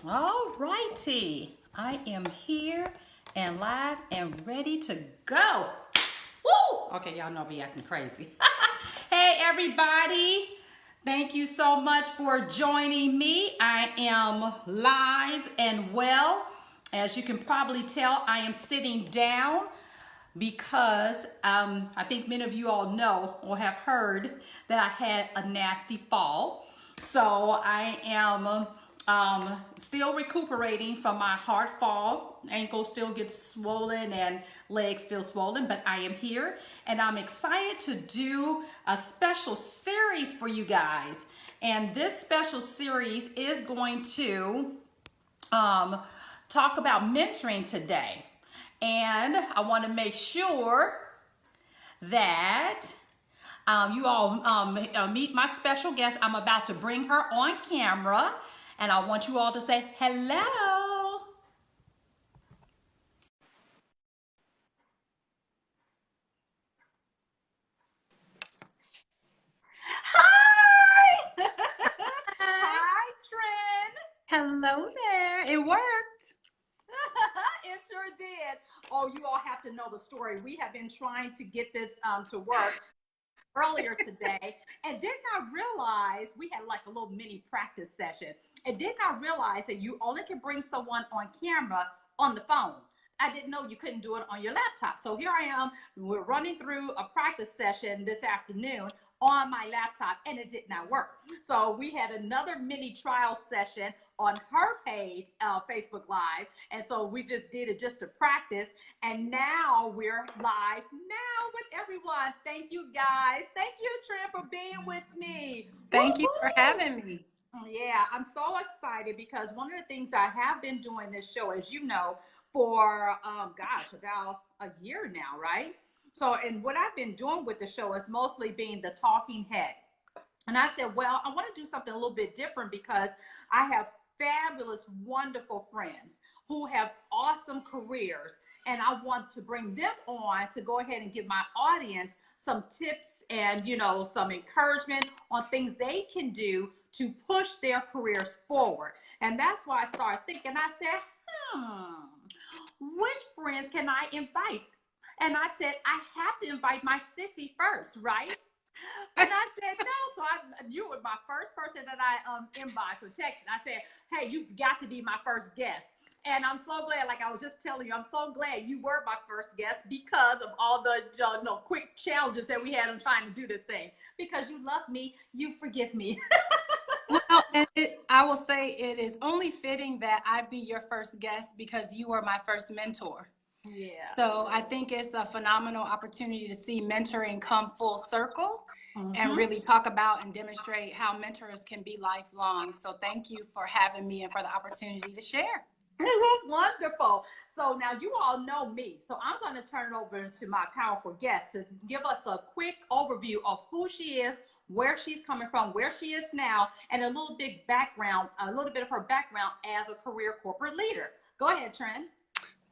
All righty. I am here and live and ready to go. Woo! Okay, y'all know me acting crazy. Hey, everybody. Thank you so much for joining me. I am live and well. As you can probably tell, I am sitting down because I think many of you all know or have heard that I had a nasty fall. So I am still recuperating from my hard fall. Ankle still gets swollen and legs still swollen, but I am here and I'm excited to do a special series for you guys. And this special series is going to talk about mentoring today. And I want to make sure that you all meet my special guest. I'm about to bring her on camera, and I want you all to say hello. Hi! Hi, Trenn. Hello there. It worked. It sure did. Oh, you all have to know the story. We have been trying to get this to work earlier today and did not realize we had like a little mini practice session and did not realize that you only can bring someone on camera on the phone. I didn't know you couldn't do it on your laptop. So here I am. We're running through a practice session this afternoon on my laptop and it did not work. So we had another mini trial session on her page, Facebook Live. And so we just did it just to practice. And now we're live now with everyone. Thank you guys. Thank you, Trenn, for being with me. Thank you for having me. Yeah, I'm so excited because one of the things I have been doing this show, as you know, for about a year now, right? So, and what I've been doing with the show is mostly being the talking head. And I said, well, I want to do something a little bit different because I have fabulous, wonderful friends who have awesome careers. And I want to bring them on to go ahead and give my audience some tips and, some encouragement on things they can do to push their careers forward. And that's why I started thinking, I said, which friends can I invite? And I said, I have to invite my sissy first, right? And I said, no. So you were my first person that I inboxed or texted. I said, hey, you've got to be my first guest. And I'm so glad, like I was just telling you, I'm so glad you were my first guest because of all the quick challenges that we had in trying to do this thing. Because you love me, you forgive me. Well, and I will say it is only fitting that I be your first guest because you were my first mentor. Yeah. So I think it's a phenomenal opportunity to see mentoring come full circle and really talk about and demonstrate how mentors can be lifelong. So thank you for having me and for the opportunity to share. Wonderful. So now you all know me. So I'm going to turn it over to my powerful guest to give us a quick overview of who she is, where she's coming from, where she is now, and a little bit of her background as a career corporate leader. Go ahead, Trenn.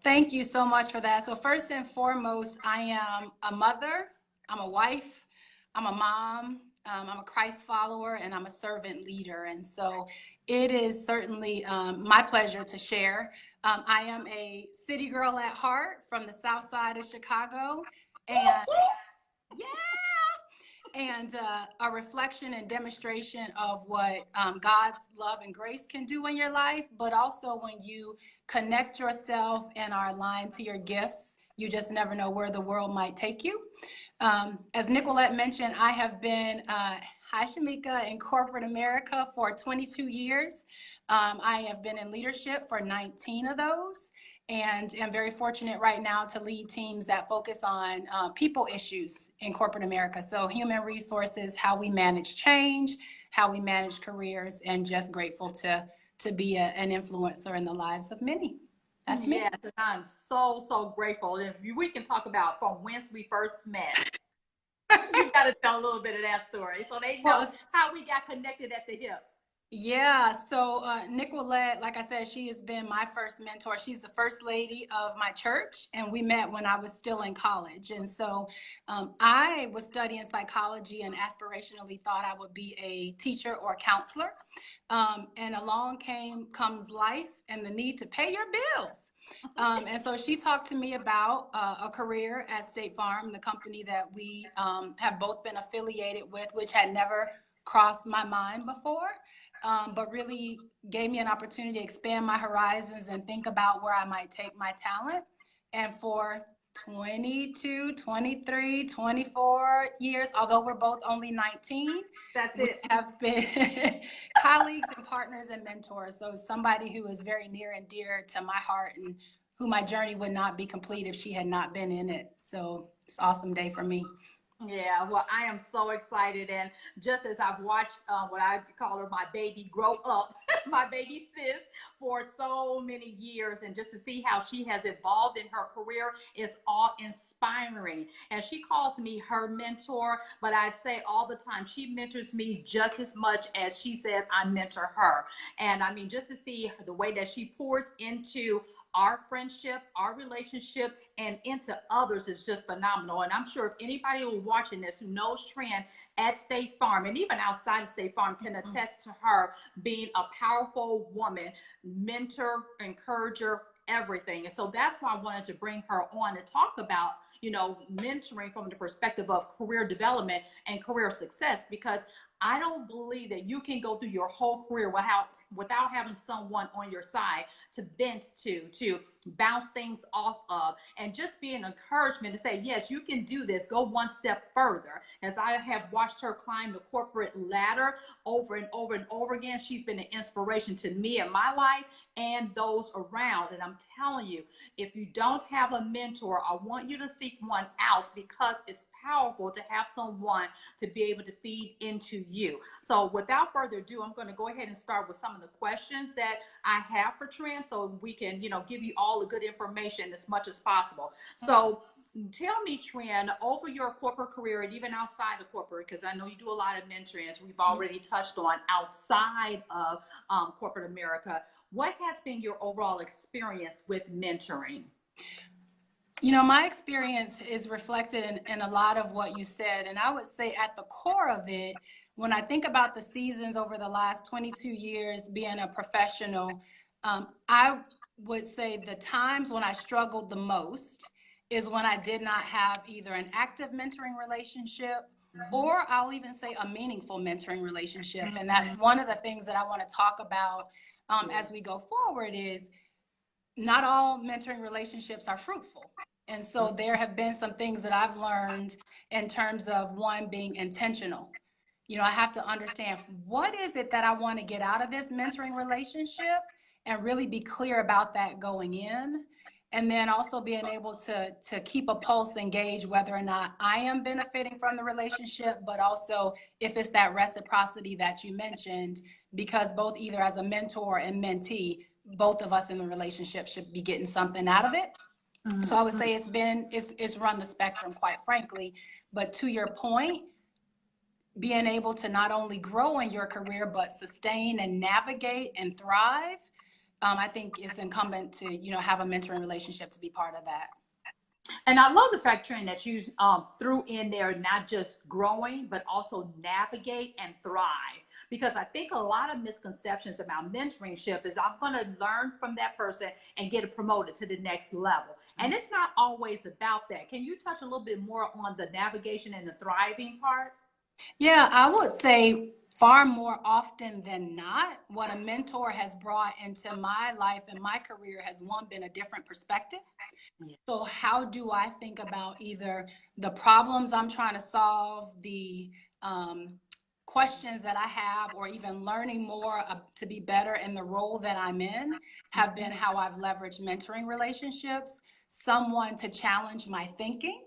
Thank you so much for that. So first and foremost, I am a mother, I'm a wife, I'm a mom, I'm a Christ follower, and I'm a servant leader. And so it is certainly my pleasure to share. I am a city girl at heart from the south side of Chicago. And yeah, and a reflection and demonstration of what God's love and grace can do in your life, but also when you connect yourself and are aligned to your gifts, you just never know where the world might take you. As Nicolette mentioned, I have been hi Shamika in corporate America for 22 years. I have been in leadership for 19 of those. And I'm very fortunate right now to lead teams that focus on people issues in corporate America. So human resources, how we manage change, how we manage careers, and just grateful to be an influencer in the lives of many. That's me. Yes, and I'm so grateful. And if we can talk about from whence we first met. You got to tell a little bit of that story so they know how we got connected at the hip. Yeah, so Nicolette, like I said, she has been my first mentor. She's the first lady of my church, and we met when I was still in college. And so I was studying psychology and aspirationally thought I would be a teacher or counselor. And along comes life and the need to pay your bills. And so she talked to me about a career at State Farm, the company that we have both been affiliated with, which had never crossed my mind before, but really gave me an opportunity to expand my horizons and think about where I might take my talent. And for 22, 23, 24 years, although we're both only 19, That's we it. have been colleagues and partners and mentors. So somebody who is very near and dear to my heart and who my journey would not be complete if she had not been in it. So it's an awesome day for me. Yeah, well, I am so excited. And just as I've watched what I call her my baby grow up, my baby sis, for so many years, and just to see how she has evolved in her career is all inspiring. And she calls me her mentor, but I say all the time, she mentors me just as much as she says I mentor her. And I mean, just to see the way that she pours into our friendship, our relationship, and into others is just phenomenal. And I'm sure if anybody who's watching this who knows Trenn at State Farm and even outside of State Farm can attest to her being a powerful woman, mentor, encourager, everything. And so that's why I wanted to bring her on to talk about, mentoring from the perspective of career development and career success, because I don't believe that you can go through your whole career without having someone on your side to vent to bounce things off of, and just be an encouragement to say, yes, you can do this. Go one step further. As I have watched her climb the corporate ladder over and over and over again, she's been an inspiration to me in my life and those around. And I'm telling you, if you don't have a mentor, I want you to seek one out, because it's powerful to have someone to be able to feed into you. So without further ado, I'm going to go ahead and start with some of the questions that I have for Trenn, so we can, give you all the good information as much as possible. So tell me, Trenn, over your corporate career and even outside of corporate, because I know you do a lot of mentoring, as we've already touched on, outside of corporate America, what has been your overall experience with mentoring? My experience is reflected in a lot of what you said. And I would say at the core of it, when I think about the seasons over the last 22 years being a professional, I would say the times when I struggled the most is when I did not have either an active mentoring relationship, or I'll even say a meaningful mentoring relationship. And that's one of the things that I want to talk about as we go forward is not all mentoring relationships are fruitful. And so there have been some things that I've learned in terms of one, being intentional. I have to understand, what is it that I want to get out of this mentoring relationship, and really be clear about that going in. And then also being able to keep a pulse and gauge whether or not I am benefiting from the relationship, but also if it's that reciprocity that you mentioned, because both either as a mentor and mentee, both of us in the relationship should be getting something out of it. So I would say it's run the spectrum, quite frankly. But to your point, being able to not only grow in your career, but sustain and navigate and thrive, I think it's incumbent to, have a mentoring relationship to be part of that. And I love the fact, Trenn, that you threw in there not just growing, but also navigate and thrive. Because I think a lot of misconceptions about mentorship is, I'm going to learn from that person and get it promoted to the next level. And it's not always about that. Can you touch a little bit more on the navigation and the thriving part? Yeah, I would say far more often than not, what a mentor has brought into my life and my career has, one, been a different perspective. So how do I think about either the problems I'm trying to solve, the questions that I have, or even learning more to be better in the role that I'm in, have been how I've leveraged mentoring relationships, someone to challenge my thinking,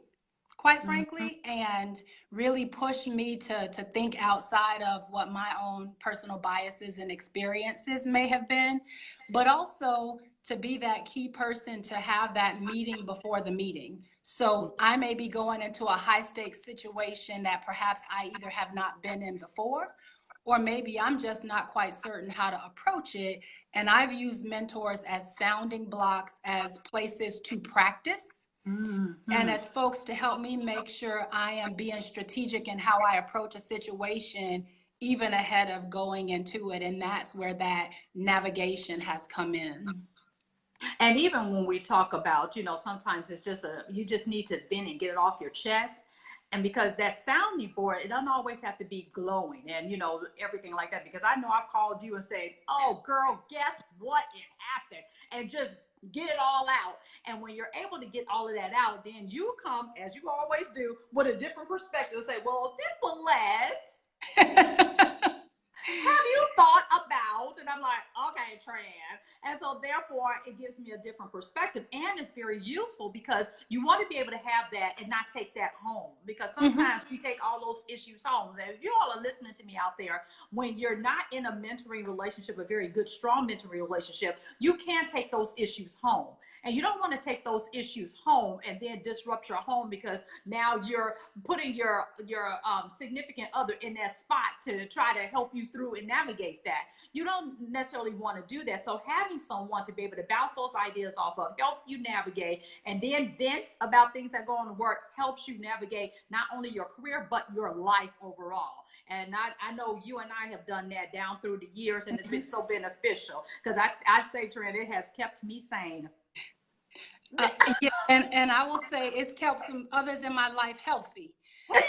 quite frankly, and really push me to think outside of what my own personal biases and experiences may have been, but also to be that key person to have that meeting before the meeting. So I may be going into a high stakes situation that perhaps I either have not been in before, or maybe I'm just not quite certain how to approach it. And I've used mentors as sounding blocks, as places to practice, and as folks to help me make sure I am being strategic in how I approach a situation, even ahead of going into it. And that's where that navigation has come in. And even when we talk about, sometimes it's just you just need to vent and get it off your chest. And because that sounding board, it doesn't always have to be glowing and, everything like that. Because I know I've called you and said, oh, girl, guess what? It happened. And just get it all out. And when you're able to get all of that out, then you come, as you always do, with a different perspective and say, well, have you thought about? And I'm like, okay, Trenn. And so therefore it gives me a different perspective, and it's very useful because you want to be able to have that and not take that home, because sometimes we take all those issues home. And if you all are listening to me out there, when you're not in a mentoring relationship, a very good, strong mentoring relationship, you can take those issues home. And you don't want to take those issues home and then disrupt your home, because now you're putting your significant other in that spot to try to help you through and navigate that. You don't necessarily want to do that. So having someone to be able to bounce those ideas off of, help you navigate, and then vent about things that go on to work, helps you navigate not only your career, but your life overall. And I know you and I have done that down through the years, and it's been so beneficial, because I say, Trenn, it has kept me sane. Yeah, and I will say it's kept some others in my life healthy. And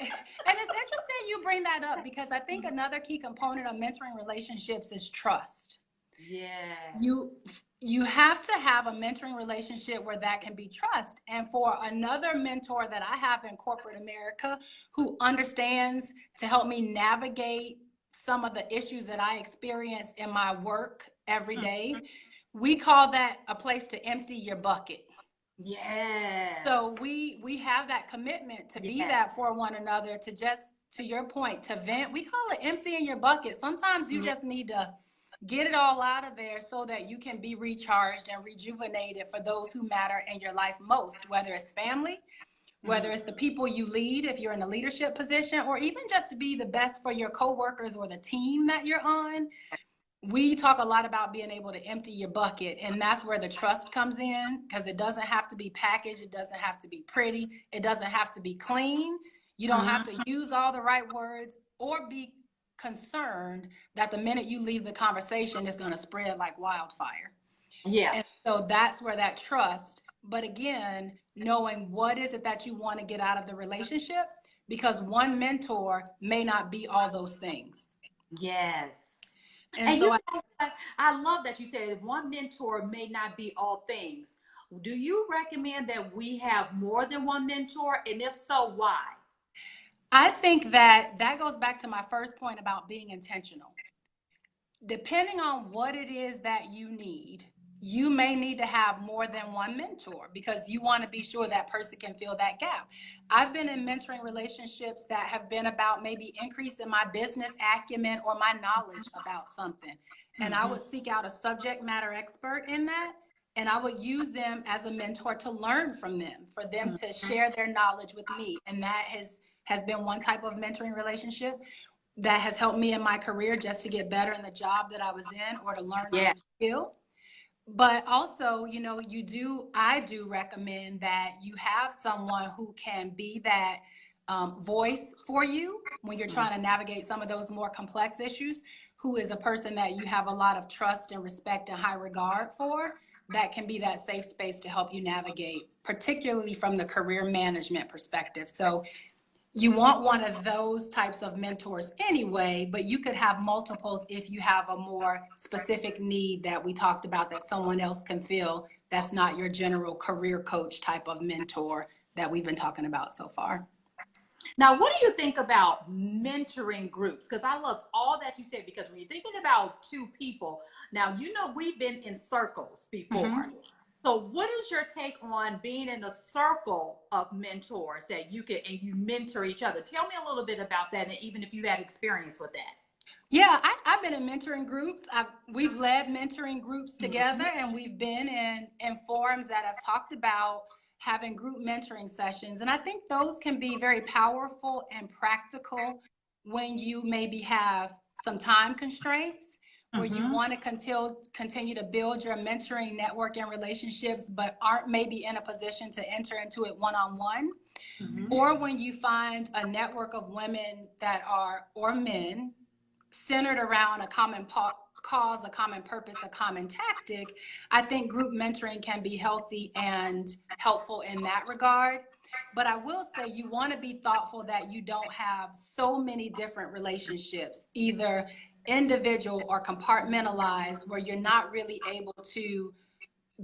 it's interesting you bring that up, because I think another key component of mentoring relationships is trust. Yes. You have to have a mentoring relationship where that can be trust. And for another mentor that I have in corporate America who understands to help me navigate some of the issues that I experience in my work every day, we call that a place to empty your bucket. Yes. So we have that commitment to be that for one another, to just, to your point, to vent. We call it emptying your bucket. Sometimes you just need to get it all out of there so that you can be recharged and rejuvenated for those who matter in your life most, whether it's family, whether it's the people you lead, if you're in a leadership position, or even just to be the best for your coworkers or the team that you're on. We talk a lot about being able to empty your bucket, and that's where the trust comes in, because it doesn't have to be packaged. It doesn't have to be pretty. It doesn't have to be clean. You don't have to use all the right words or be concerned that the minute you leave the conversation, it's going to spread like wildfire. Yeah. And so that's where that trust, but again, knowing what is it that you want to get out of the relationship, because one mentor may not be all those things. Yes. And so I love that you said one mentor may not be all things. Do you recommend that we have more than one mentor? And if so, why? I think that goes back to my first point about being intentional. Depending on what it is that you need, you may need to have more than one mentor, because you want to be sure that person can fill that gap. I've been in mentoring relationships that have been about maybe increasing my business acumen or my knowledge about something. And I would seek out a subject matter expert in that, and I would use them as a mentor to learn from them, for them to share their knowledge with me. And that has been one type of mentoring relationship that has helped me in my career just to get better in the job that I was in, or to learn a new skill. But also, I do recommend that you have someone who can be that voice for you when you're trying to navigate some of those more complex issues, who is a person that you have a lot of trust and respect and high regard for, that can be that safe space to help you navigate, particularly from the career management perspective. So you want one of those types of mentors anyway, but you could have multiples if you have a more specific need that we talked about that someone else can fill, that's not your general career coach type of mentor that we've been talking about so far. Now, what do you think about mentoring groups? Because I love all that you said, because when you're thinking about two people, now, we've been in circles before. So what is your take on being in a circle of mentors that you mentor each other? Tell me a little bit about that, and even if you had experience with that. Yeah, I've been in mentoring groups. We've led mentoring groups together, and we've been in forums that have talked about having group mentoring sessions. And I think those can be very powerful and practical when you maybe have some time constraints, where you Mm-hmm. want to continue to build your mentoring network and relationships, but aren't maybe in a position to enter into it one-on-one, Mm-hmm. or when you find a network of women that are, or men, centered around a common cause, a common purpose, a common tactic. I think group mentoring can be healthy and helpful in that regard. But I will say you want to be thoughtful that you don't have so many different relationships, either individual or compartmentalized, where you're not really able to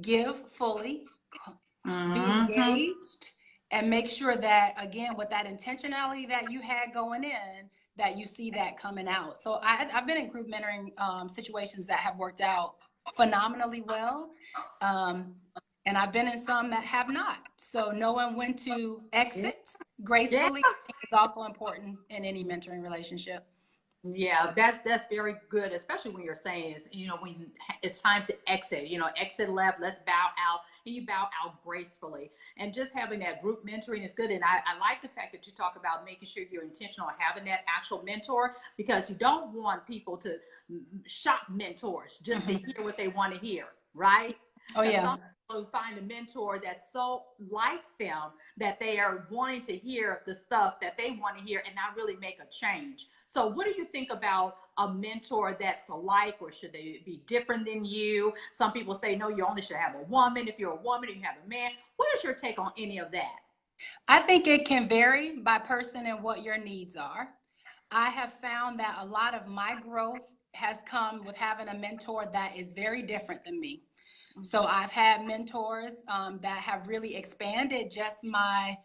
give fully, be Mm-hmm. engaged, and make sure that, again, with that intentionality that you had going in, that you see that coming out. So I've been in group mentoring situations that have worked out phenomenally well. And I've been in some that have not. So knowing when to exit Yeah. gracefully is also important in any mentoring relationship. Yeah, that's very good, especially when you're saying is, when it's time to exit, exit left, let's bow out, and you bow out gracefully. And just having that group mentoring is good. And I like the fact that you talk about making sure you're intentional on having that actual mentor, because you don't want people to shop mentors just to hear what they want to hear, right? Oh, Because yeah. some people find a mentor that's so like them that they are wanting to hear the stuff that they want to hear and not really make a change. So what do you think about a mentor that's alike, or should they be different than you? Some people say, no, you only should have a woman. If you're a woman and you have a man, what is your take on any of that? I think it can vary by person and what your needs are. I have found that a lot of my growth has come with having a mentor that is very different than me. So I've had mentors that have really expanded just my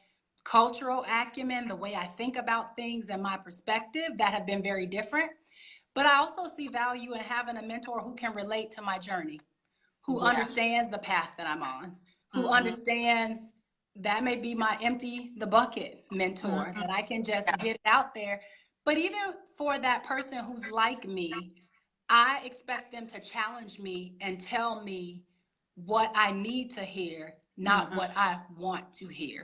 cultural acumen, the way I think about things, and my perspective, that have been very different. But I also see value in having a mentor who can relate to my journey, who Yeah. understands the path that I'm on, who Mhm. understands that may be my empty the bucket mentor, Mhm. that I can just get it out there. But even for that person who's like me, I expect them to challenge me and tell me what I need to hear, not Mhm. what I want to hear.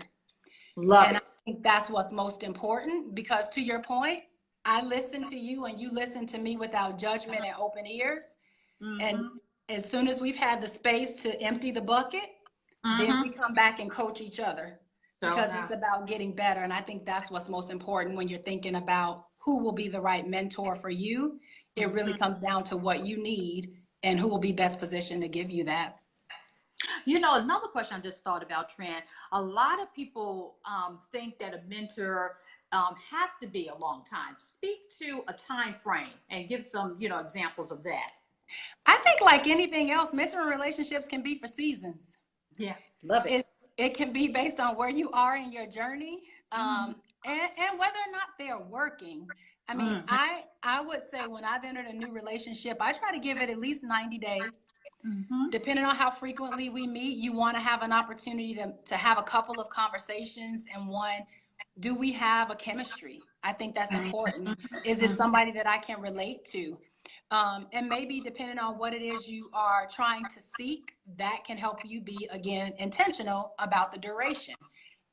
Love And I it. think that's what's most important, because to your point, I listen to you and you listen to me without judgment and open ears. And Mhm. as soon as we've had the space to empty the bucket, then we Mhm. come back and coach each other, So because it's now. about getting better. And I think that's what's most important when you're thinking about who will be the right mentor for you. It really Mhm. comes down to what you need and who will be best positioned to give you that. Another question I just thought about, Trent. A lot of people think that a mentor has to be a long time. Speak to a time frame and give some, examples of that. I think, like anything else, mentoring relationships can be for seasons. Yeah, love It, it. it can be based on where you are in your journey, Mhm. and whether or not they're working. I mean, Mhm. I would say when I've entered a new relationship, I try to give it at least 90 days. Mhm. Depending on how frequently we meet, you want to have an opportunity to have a couple of conversations. And one, do we have a chemistry? I think that's important. Is it Mhm. somebody that I can relate to? And maybe depending on what it is you are trying to seek, that can help you be, again, intentional about the duration.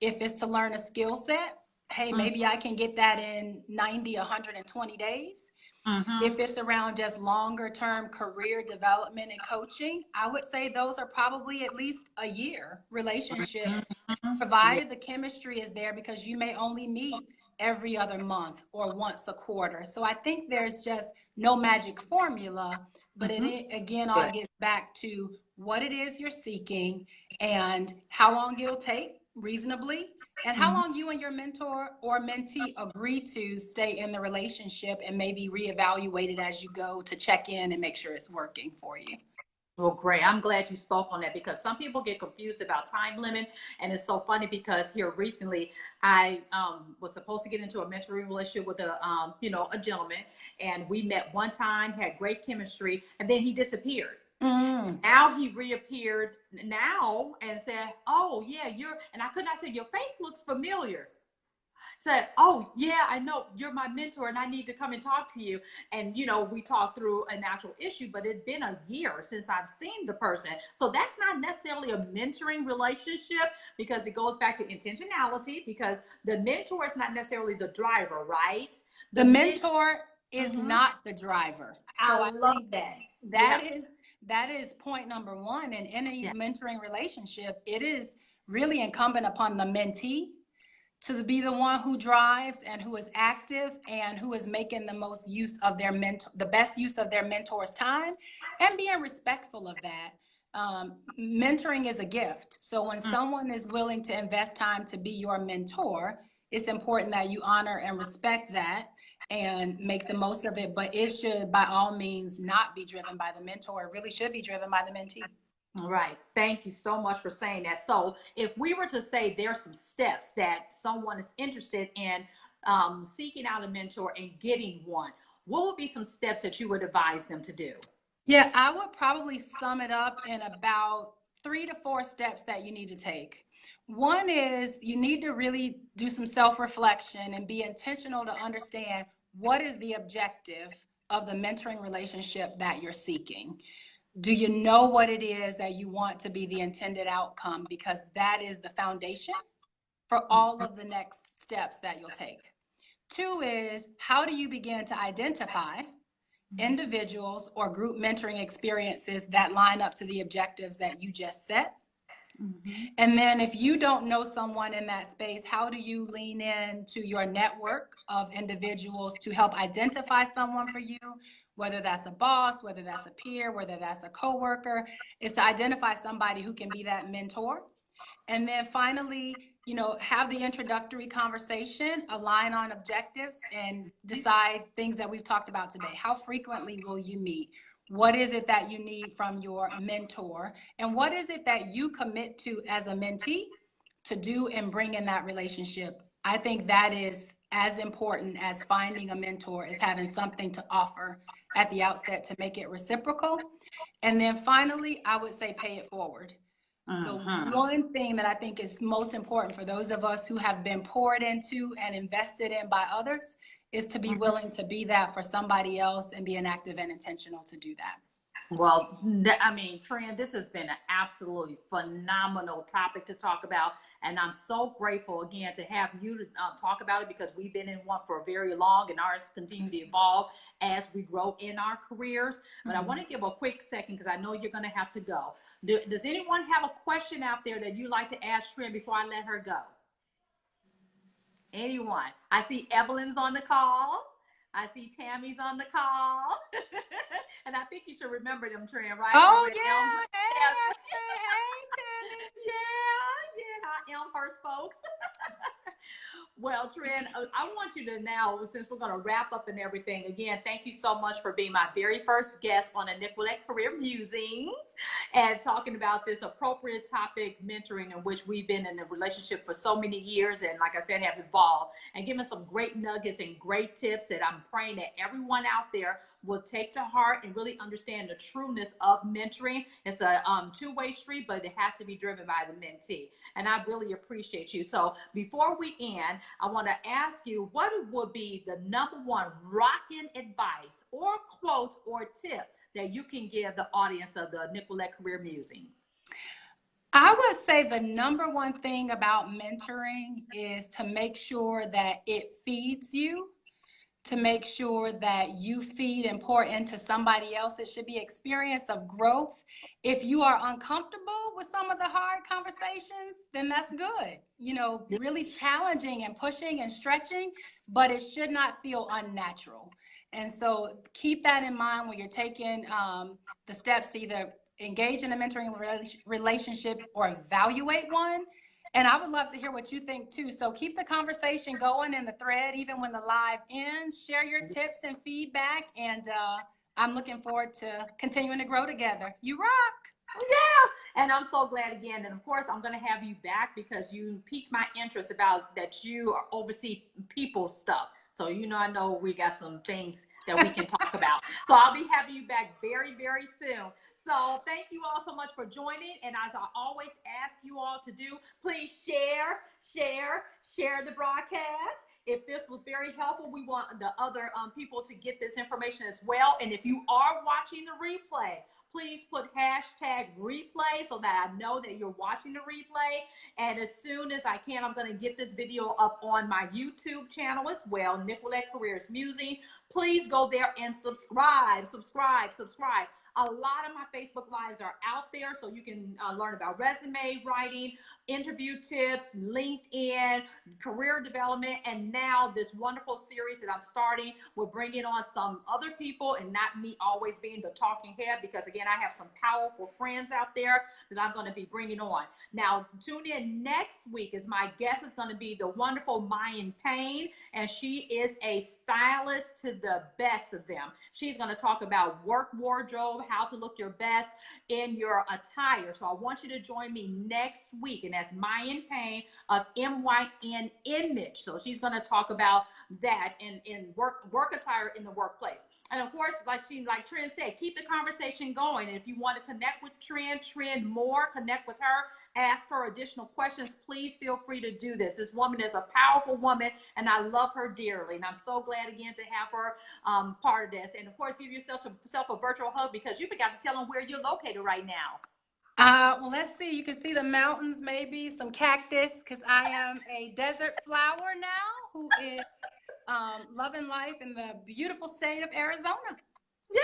If it's to learn a skill set, hey, Mhm. maybe I can get that in 90, 120 days. If Mhm. it's around just longer term career development and coaching, I would say those are probably at least a year relationships, Mhm. Yeah. provided the chemistry is there, because you may only meet every other month or once a quarter. So I think there's just no magic formula, but Mhm. it again all Good. gets back to what it is you're seeking and how long it'll take reasonably, and how Mhm. long you and your mentor or mentee agree to stay in the relationship, and maybe reevaluate it as you go to check in and make sure it's working for you. Well, great. I'm glad you spoke on that, because some people get confused about time limit. And it's so funny because here recently I was supposed to get into a mentoring relationship with a gentleman, and we met one time, had great chemistry, and then he disappeared. Mm. Now he reappeared now and said, oh yeah, and I could not say, your face looks familiar. said, oh yeah, I know you're my mentor and I need to come and talk to you. And we talked through an actual issue, but it's been a year since I've seen the person. So that's not necessarily a mentoring relationship, because it goes back to intentionality, because the mentor is not necessarily the driver, right? The mentor is Mhm. not the driver. So I I love think that. that Yeah. is point number one. In any Yeah. mentoring relationship, it is really incumbent upon the mentee to be the one who drives and who is active and who is making the most use of their the best use of their mentor's time, and being respectful of that. Mentoring is a gift. So when someone is willing to invest time to be your mentor, it's important that you honor and respect that and make the most of it. But it should, by all means, not be driven by the mentor. It really should be driven by the mentee. All right. Thank you so much for saying that. So, if we were to say there's some steps that someone is interested in seeking out a mentor and getting one, what would be some steps that you would advise them to do? Yeah, I would probably sum it up in about 3 to 4 steps that you need to take. One is you need to really do some self-reflection and be intentional to understand what is the objective of the mentoring relationship that you're seeking. Do you know what it is that you want to be the intended outcome? Because that is the foundation for all of the next steps that you'll take. 2 is, how do you begin to identify individuals or group mentoring experiences that line up to the objectives that you just set? And then if you don't know someone in that space, how do you lean into your network of individuals to help identify someone for you, whether that's a boss, whether that's a peer, whether that's a coworker, is to identify somebody who can be that mentor. And then finally, have the introductory conversation, align on objectives, and decide things that we've talked about today. How frequently will you meet? What is it that you need from your mentor? And what is it that you commit to as a mentee to do and bring in that relationship? I think that is as important as finding a mentor, is having something to offer at the outset to make it reciprocal. And then finally, I would say pay it forward. The one thing that I think is most important for those of us who have been poured into and invested in by others is to be willing to be that for somebody else and be an active and intentional to do that. Well, I mean, Trenn, this has been an absolutely phenomenal topic to talk about. And I'm so grateful again to have you to talk about it, because we've been in one for very long and ours continue to evolve as we grow in our careers. But I want to give a quick second, because I know you're going to have to go. Does anyone have a question out there that you'd like to ask Trenn before I let her go? Anyone? I see Evelyn's on the call. I see Tammy's on the call. And I think you should remember them, Trenn, right? Oh, Over yeah. Yes. Hey, Tammy. Yeah, Elmhurst folks. Well, Trenn, I want you to now, since we're going to wrap up and everything, again, thank you so much for being my very first guest on the Nicolette Career Musings and talking about this appropriate topic, mentoring, in which we've been in a relationship for so many years. And like I said, have evolved, and giving some great nuggets and great tips that I'm praying that everyone out there will take to heart and really understand the trueness of mentoring. It's a two-way street, but it has to be driven by the mentee. And I really appreciate you. So before we end, I want to ask you, what would be the #1 rocking advice or quote or tip that you can give the audience of the Nicolette Career Musings? I would say the #1 thing about mentoring is to make sure that it feeds you, to make sure that you feed and pour into somebody else. It should be experience of growth. If you are uncomfortable with some of the hard conversations, then that's good. Really challenging and pushing and stretching, but it should not feel unnatural. And so keep that in mind when you're taking the steps to either engage in a mentoring relationship or evaluate one. And I would love to hear what you think too. So keep the conversation going in the thread, even when the live ends. Share your tips and feedback. And I'm looking forward to continuing to grow together. You rock. Yeah. And I'm so glad again. And of course, I'm going to have you back, because you piqued my interest about that you oversee people stuff. So, I know we got some things that we can talk about. So I'll be having you back very, very soon. So thank you all so much for joining. And as I always ask you all to do, please share the broadcast. if this was very helpful, we want the other people to get this information as well. And if you are watching the replay, please put hashtag replay so that I know that you're watching the replay. And as soon as I can, I'm going to get this video up on my YouTube channel as well, Nicolette Careers Musing. Please go there and subscribe. A lot of my Facebook Lives are out there, so you can learn about resume writing, interview tips, LinkedIn, career development, and now this wonderful series that I'm starting. We're bringing on some other people and not me always being the talking head, because again, I have some powerful friends out there that I'm going to be bringing on. Now, tune in next week as my guest is going to be the wonderful Mayan Payne, and she is a stylist to the best of them. She's going to talk about work wardrobe, how to look your best in your attire. So I want you to join me next week, and that's Mayan Payne of MYN Image. So she's going to talk about that in work attire in the workplace. And of course, like Trenn said, keep the conversation going. And if you want to connect with Trenn Moore, connect with her, ask her additional questions, please feel free to do this. This woman is a powerful woman, and I love her dearly. And I'm so glad again to have her part of this. And of course, give yourself a virtual hug, because you forgot to tell them where you're located right now. Well, let's see. You can see the mountains, maybe some cactus, because I am a desert flower now who is loving life in the beautiful state of Arizona. Yeah.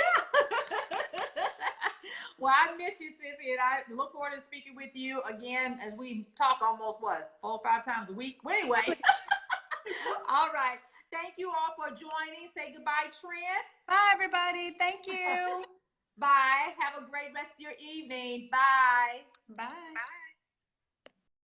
Well, I miss you, Sissy, and I look forward to speaking with you again as we talk almost, 4 or 5 times a week. Well, anyway. All right. Thank you all for joining. Say goodbye, Trenn. Bye, everybody. Thank you. Bye. Have a great rest of your evening. Bye. Bye.